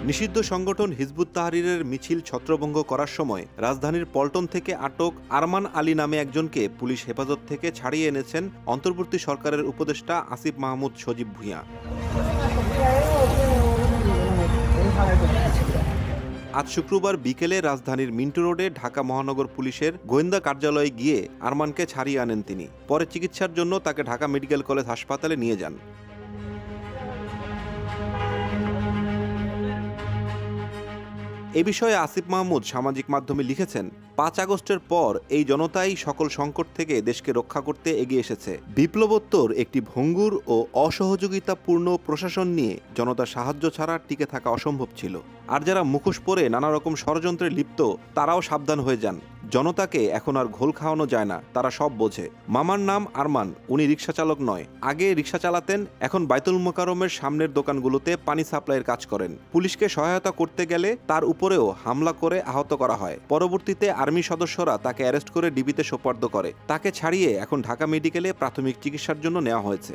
নিষিদ্ধ সংগঠন হিজবুত তাহরীরের মিছিল ছত্রভঙ্গ করার সময় রাজধানীর পল্টন থেকে আটক আরমান আলী নামে একজনকে পুলিশ হেফাজত থেকে ছাড়িয়ে এনেছেন অন্তর্বর্তী সরকারের উপদেষ্টা আসিফ মাহমুদ সজীব ভূঁইয়া। আজ শুক্রবার বিকেলে রাজধানীর মিন্টো রোডে ঢাকা মহানগর পুলিশের গোয়েন্দা কার্যালয়ে গিয়ে আরমানকে ছাড়িয়ে আনেন তিনি। পরে চিকিৎসার জন্য তাকে ঢাকা মেডিকেল কলেজ হাসপাতালে নিয়ে যান। এ বিষয়ে আসিফ মাহমুদ সামাজিক মাধ্যমে লিখেছেন, ৫ আগস্টের পর এই জনতাই সকল সংকট থেকে দেশকে রক্ষা করতে এগিয়ে এসেছে। বিপ্লবোত্তর একটি ভঙ্গুর ও অসহযোগিতাপূর্ণ প্রশাসন নিয়ে জনতার সাহায্য ছাড়া টিকে থাকা অসম্ভব ছিল। আর যারা মুখোশ পরে নানা রকম ষড়যন্ত্রে লিপ্ত তারাও সাবধান হয়ে যান। জনতাকে এখন আর ঘোল খাওয়ানো যায় না, তারা সব বোঝে। মামার নাম আরমান, উনি রিকশা চালক নয়, আগে রিকশা চালাতেন, এখন বাইতুল মোকাররমের সামনের দোকানগুলোতে পানি সাপ্লাইয়ের কাজ করেন। পুলিশকে সহায়তা করতে গেলে তার উপরেও হামলা করে আহত করা হয়। পরবর্তীতে আর্মি সদস্যরা তাকে অ্যারেস্ট করে ডিবিতে সোপর্দ করে। তাকে ছাড়িয়ে এখন ঢাকা মেডিকেলে প্রাথমিক চিকিৎসার জন্য নেওয়া হয়েছে।